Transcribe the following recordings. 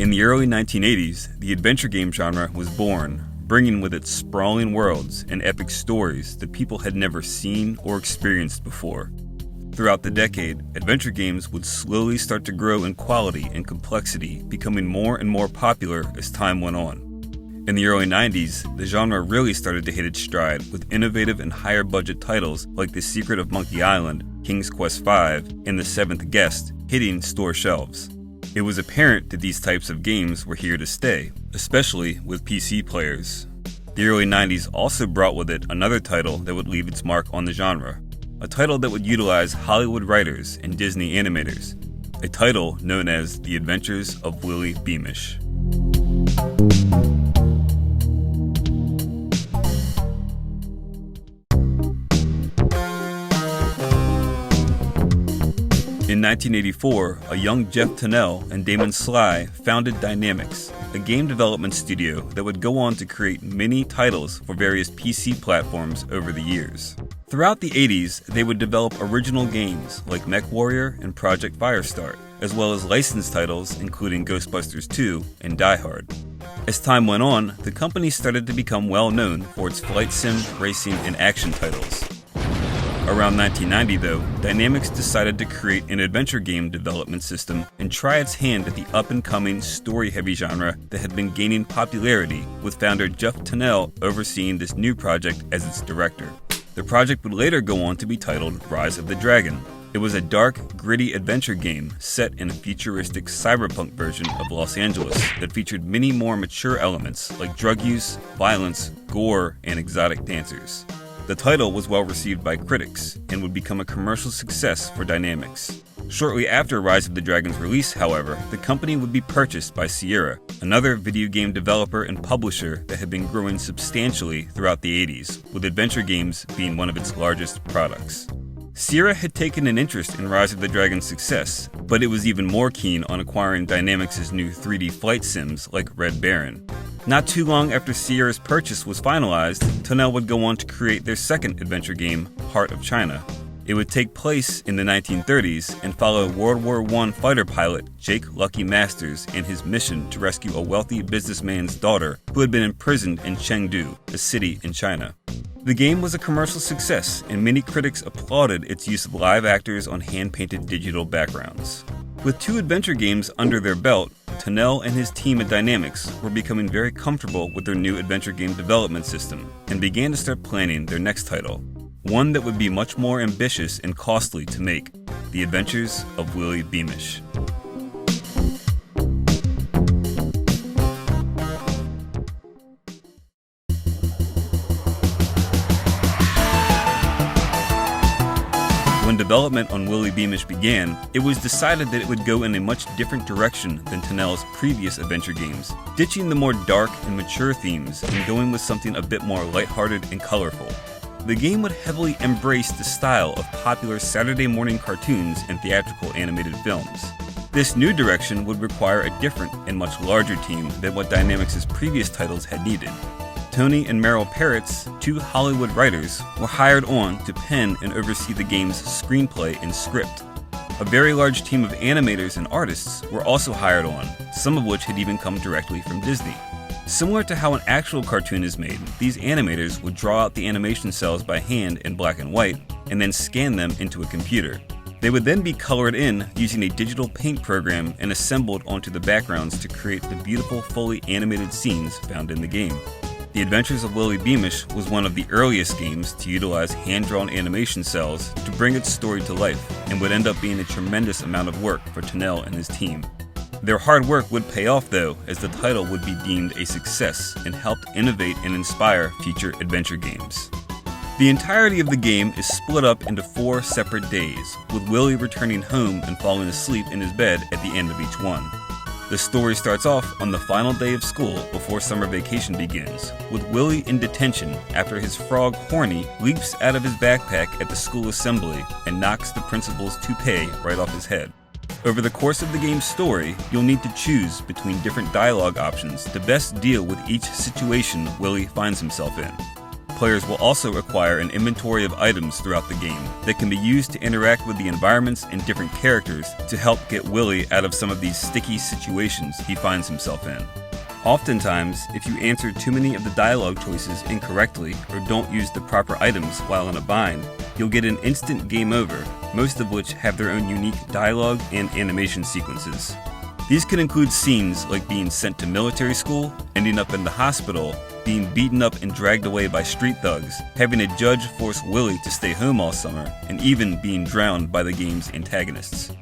In the early 1980s, the adventure game genre was born, bringing with it sprawling worlds and epic stories that people had never seen or experienced before. Throughout the decade, adventure games would slowly start to grow in quality and complexity, becoming more and more popular as time went on. In the early 90s, the genre really started to hit its stride with innovative and higher budget titles like The Secret of Monkey Island, King's Quest V, and The Seventh Guest hitting store shelves. It was apparent that these types of games were here to stay, especially with PC players. The early 90s also brought with it another title that would leave its mark on the genre, a title that would utilize Hollywood writers and Disney animators, a title known as The Adventures of Willy Beamish. In 1984, a young Jeff Tunnell and Damon Sly founded Dynamix, a game development studio that would go on to create many titles for various PC platforms over the years. Throughout the 80s, they would develop original games like MechWarrior and Project Firestar, as well as licensed titles including Ghostbusters 2 and Die Hard. As time went on, the company started to become well known for its flight sim, racing, and action titles. Around 1990, though, Dynamix decided to create an adventure game development system and try its hand at the up-and-coming, story-heavy genre that had been gaining popularity, with founder Jeff Tunnell overseeing this new project as its director. The project would later go on to be titled Rise of the Dragon. It was a dark, gritty adventure game set in a futuristic cyberpunk version of Los Angeles that featured many more mature elements like drug use, violence, gore, and exotic dancers. The title was well received by critics and would become a commercial success for Dynamix. Shortly after Rise of the Dragon's release, however, the company would be purchased by Sierra, another video game developer and publisher that had been growing substantially throughout the 80s, with adventure games being one of its largest products. Sierra had taken an interest in Rise of the Dragon's success, but it was even more keen on acquiring Dynamix's new 3D flight sims like Red Baron. Not too long after Sierra's purchase was finalized, Tunnell would go on to create their second adventure game, Heart of China. It would take place in the 1930s and follow World War I fighter pilot Jake Lucky Masters and his mission to rescue a wealthy businessman's daughter who had been imprisoned in Chengdu, a city in China. The game was a commercial success, and many critics applauded its use of live actors on hand-painted digital backgrounds. With 2 adventure games under their belt, Tunnell and his team at Dynamix were becoming very comfortable with their new adventure game development system and began to start planning their next title, one that would be much more ambitious and costly to make, The Adventures of Willy Beamish. When development on Willy Beamish began, it was decided that it would go in a much different direction than Tunnell's previous adventure games, ditching the more dark and mature themes and going with something a bit more lighthearted and colorful. The game would heavily embrace the style of popular Saturday morning cartoons and theatrical animated films. This new direction would require a different and much larger team than what Dynamix's previous titles had needed. Tony and Merrill Peretz, 2 Hollywood writers, were hired on to pen and oversee the game's screenplay and script. A very large team of animators and artists were also hired on, some of which had even come directly from Disney. Similar to how an actual cartoon is made, these animators would draw out the animation cells by hand in black and white, and then scan them into a computer. They would then be colored in using a digital paint program and assembled onto the backgrounds to create the beautiful fully animated scenes found in the game. The Adventures of Willy Beamish was one of the earliest games to utilize hand-drawn animation cells to bring its story to life, and would end up being a tremendous amount of work for Tunnell and his team. Their hard work would pay off though, as the title would be deemed a success and helped innovate and inspire future adventure games. The entirety of the game is split up into 4 separate days, with Willy returning home and falling asleep in his bed at the end of each one. The story starts off on the final day of school before summer vacation begins, with Willy in detention after his frog Horny leaps out of his backpack at the school assembly and knocks the principal's toupee right off his head. Over the course of the game's story, you'll need to choose between different dialogue options to best deal with each situation Willy finds himself in. Players will also acquire an inventory of items throughout the game that can be used to interact with the environments and different characters to help get Willy out of some of these sticky situations he finds himself in. Oftentimes, if you answer too many of the dialogue choices incorrectly or don't use the proper items while in a bind, you'll get an instant game over, most of which have their own unique dialogue and animation sequences. These can include scenes like being sent to military school, ending up in the hospital, being beaten up and dragged away by street thugs, having a judge force Willy to stay home all summer, and even being drowned by the game's antagonists.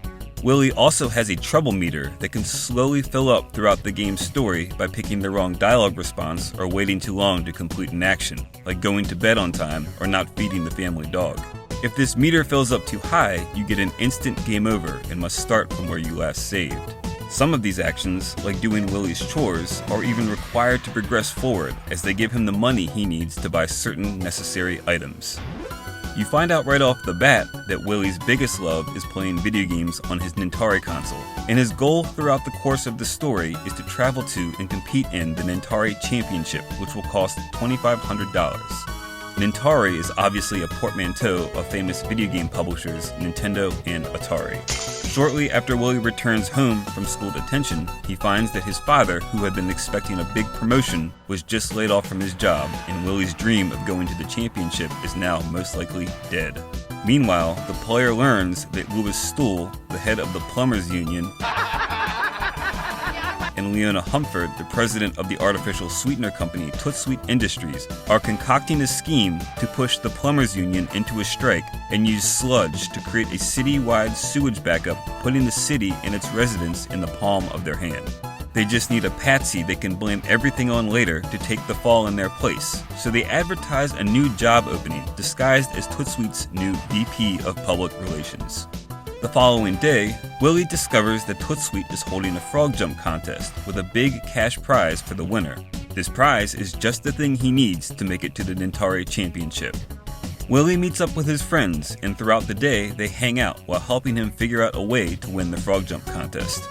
Willy also has a trouble meter that can slowly fill up throughout the game's story by picking the wrong dialogue response or waiting too long to complete an action, like going to bed on time or not feeding the family dog. If this meter fills up too high, you get an instant game over and must start from where you last saved. Some of these actions, like doing Willy's chores, are even required to progress forward as they give him the money he needs to buy certain necessary items. You find out right off the bat that Willy's biggest love is playing video games on his Nintari console, and his goal throughout the course of the story is to travel to and compete in the Nintari Championship, which will cost $2,500. Nintari is obviously a portmanteau of famous video game publishers Nintendo and Atari. Shortly after Willy returns home from school detention, he finds that his father, who had been expecting a big promotion, was just laid off from his job, and Willy's dream of going to the championship is now most likely dead. Meanwhile, the player learns that Louis Stuhl, the head of the Plumbers Union, and Leona Humford, the president of the artificial sweetener company Toot Industries, are concocting a scheme to push the Plumbers Union into a strike and use sludge to create a city-wide sewage backup, putting the city and its residents in the palm of their hand. They just need a patsy they can blame everything on later to take the fall in their place, so they advertise a new job opening disguised as Toot Sweet's new VP of Public Relations. The following day, Willy discovers that Toot Sweet is holding a frog jump contest with a big cash prize for the winner. This prize is just the thing he needs to make it to the Nintari Championship. Willy meets up with his friends, and throughout the day they hang out while helping him figure out a way to win the frog jump contest.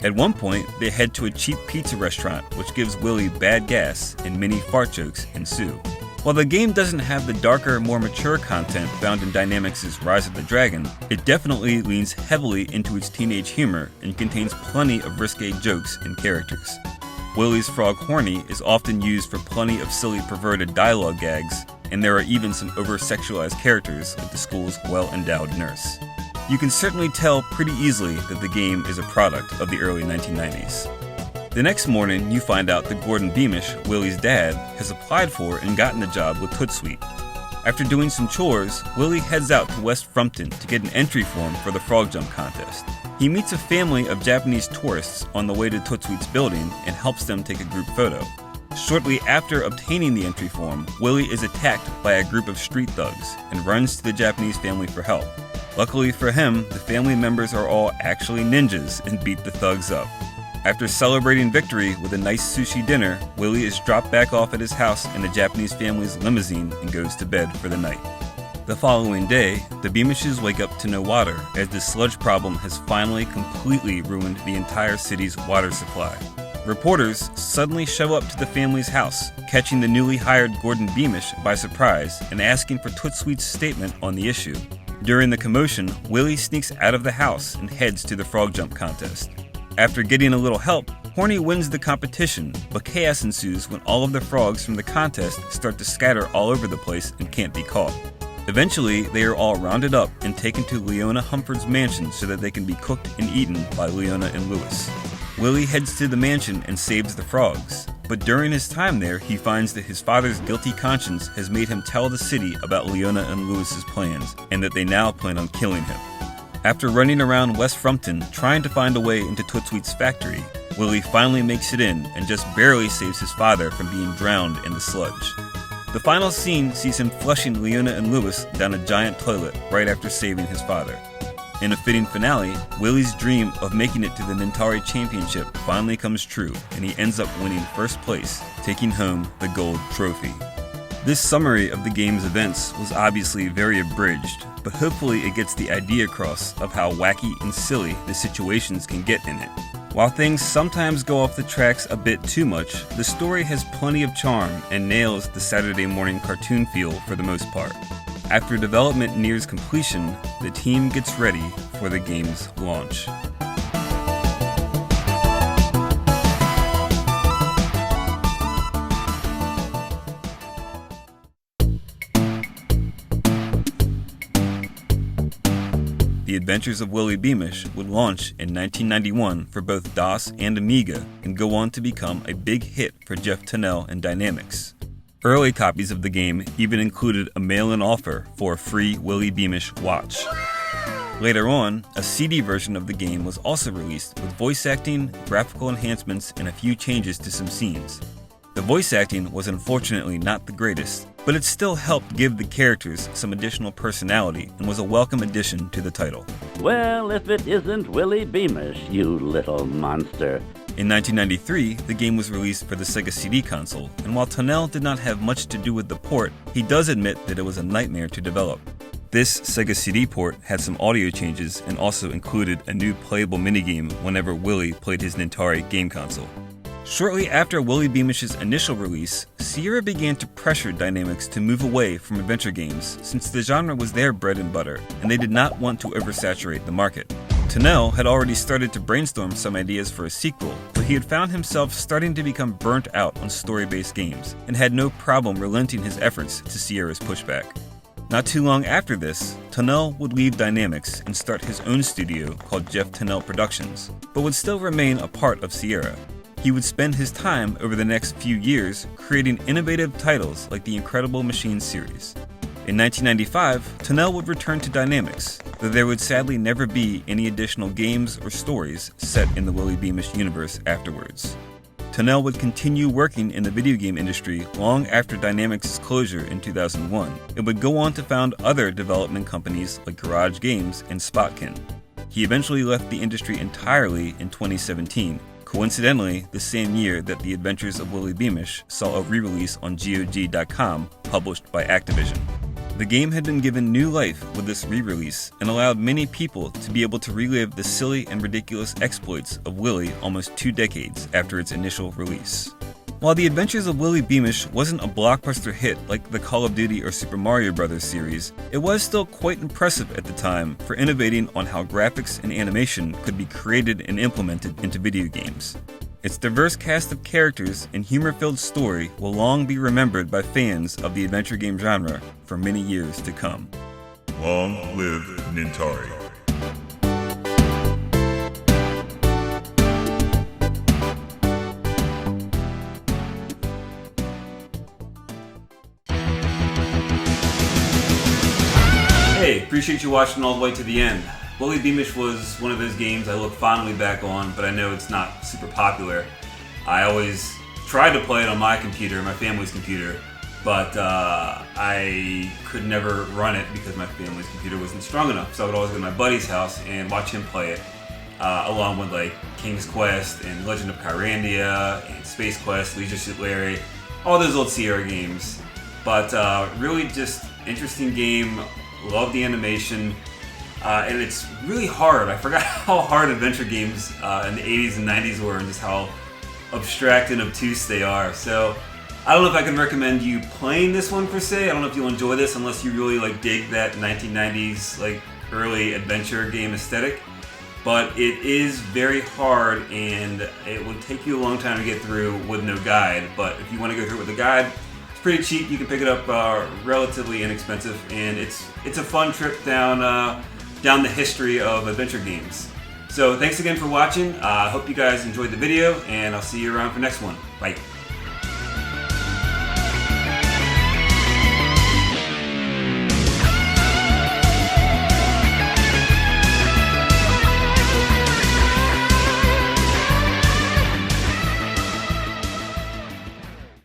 At one point, they head to a cheap pizza restaurant which gives Willy bad gas, and many fart jokes ensue. While the game doesn't have the darker, more mature content found in Dynamix' Rise of the Dragon, it definitely leans heavily into its teenage humor and contains plenty of risque jokes and characters. Willy's frog Horny is often used for plenty of silly perverted dialogue gags, and there are even some over-sexualized characters like the school's well-endowed nurse. You can certainly tell pretty easily that the game is a product of the early 1990s. The next morning, you find out that Gordon Beamish, Willy's dad, has applied for and gotten the job with Toot Sweet. After doing some chores, Willy heads out to West Frumpton to get an entry form for the frog jump contest. He meets a family of Japanese tourists on the way to Toot Sweet's building and helps them take a group photo. Shortly after obtaining the entry form, Willy is attacked by a group of street thugs and runs to the Japanese family for help. Luckily for him, the family members are all actually ninjas and beat the thugs up. After celebrating victory with a nice sushi dinner, Willy is dropped back off at his house in the Japanese family's limousine and goes to bed for the night. The following day, the Beamishes wake up to no water as the sludge problem has finally completely ruined the entire city's water supply. Reporters suddenly show up to the family's house, catching the newly hired Gordon Beamish by surprise and asking for Toot Sweet's statement on the issue. During the commotion, Willy sneaks out of the house and heads to the frog jump contest. After getting a little help, Horny wins the competition, but chaos ensues when all of the frogs from the contest start to scatter all over the place and can't be caught. Eventually, they are all rounded up and taken to Leona Humford's mansion so that they can be cooked and eaten by Leona and Louis. Willy heads to the mansion and saves the frogs, but during his time there, he finds that his father's guilty conscience has made him tell the city about Leona and Louis's plans, and that they now plan on killing him. After running around West Frumpton trying to find a way into Toot Sweet's factory, Willy finally makes it in and just barely saves his father from being drowned in the sludge. The final scene sees him flushing Leona and Louis down a giant toilet right after saving his father. In a fitting finale, Willy's dream of making it to the Nintari Championship finally comes true, and he ends up winning first place, taking home the gold trophy. This summary of the game's events was obviously very abridged, but hopefully it gets the idea across of how wacky and silly the situations can get in it. While things sometimes go off the tracks a bit too much, the story has plenty of charm and nails the Saturday morning cartoon feel for the most part. After development nears completion, the team gets ready for the game's launch. The Adventures of Willy Beamish would launch in 1991 for both DOS and Amiga and go on to become a big hit for Jeff Tunnell and Dynamix. Early copies of the game even included a mail-in offer for a free Willy Beamish watch. Later on, a CD version of the game was also released with voice acting, graphical enhancements, and a few changes to some scenes. The voice acting was unfortunately not the greatest, but it still helped give the characters some additional personality and was a welcome addition to the title. Well, if it isn't Willy Beamish, you little monster. In 1993, the game was released for the Sega CD console, and while Tunnell did not have much to do with the port, he does admit that it was a nightmare to develop. This Sega CD port had some audio changes and also included a new playable minigame whenever Willy played his Atari game console. Shortly after Willy Beamish's initial release, Sierra began to pressure Dynamix to move away from adventure games since the genre was their bread and butter, and they did not want to oversaturate the market. Tunnell had already started to brainstorm some ideas for a sequel, but he had found himself starting to become burnt out on story-based games, and had no problem relenting his efforts to Sierra's pushback. Not too long after this, Tunnell would leave Dynamix and start his own studio called Jeff Tunnell Productions, but would still remain a part of Sierra. He would spend his time over the next few years creating innovative titles like the Incredible Machines series. In 1995, Tunnell would return to Dynamix, though there would sadly never be any additional games or stories set in the Willy Beamish universe afterwards. Tunnell would continue working in the video game industry long after Dynamix's closure in 2001, and would go on to found other development companies like Garage Games and Spotkin. He eventually left the industry entirely in 2017, coincidentally the same year that The Adventures of Willy Beamish saw a re-release on GOG.com published by Activision. The game had been given new life with this re-release and allowed many people to be able to relive the silly and ridiculous exploits of Willy almost 2 decades after its initial release. While The Adventures of Willy Beamish wasn't a blockbuster hit like the Call of Duty or Super Mario Bros. Series, it was still quite impressive at the time for innovating on how graphics and animation could be created and implemented into video games. Its diverse cast of characters and humor-filled story will long be remembered by fans of the adventure game genre for many years to come. Long live Nintari. Hey, appreciate you watching all the way to the end. Willy Beamish was one of those games I look fondly back on, but I know it's not super popular. I always tried to play it on my computer, my family's computer, but I could never run it because my family's computer wasn't strong enough. So I would always go to my buddy's house and watch him play it, along with like King's Quest and Legend of Kyrandia and Space Quest, Leisure Suit Larry, all those old Sierra games. But really just interesting game. Love the animation, and it's really hard. I forgot how hard adventure games in the 80s and 90s were, and just how abstract and obtuse they are. So I don't know if I can recommend you playing this one per se. I don't know if you'll enjoy this unless you really like dig that 1990s like early adventure game aesthetic. But it is very hard, and it will take you a long time to get through with no guide. But if you want to go through it with a guide, pretty cheap. You can pick it up relatively inexpensive, and it's a fun trip down the history of adventure games. So thanks again for watching. I hope you guys enjoyed the video, and I'll see you around for the next one. Bye.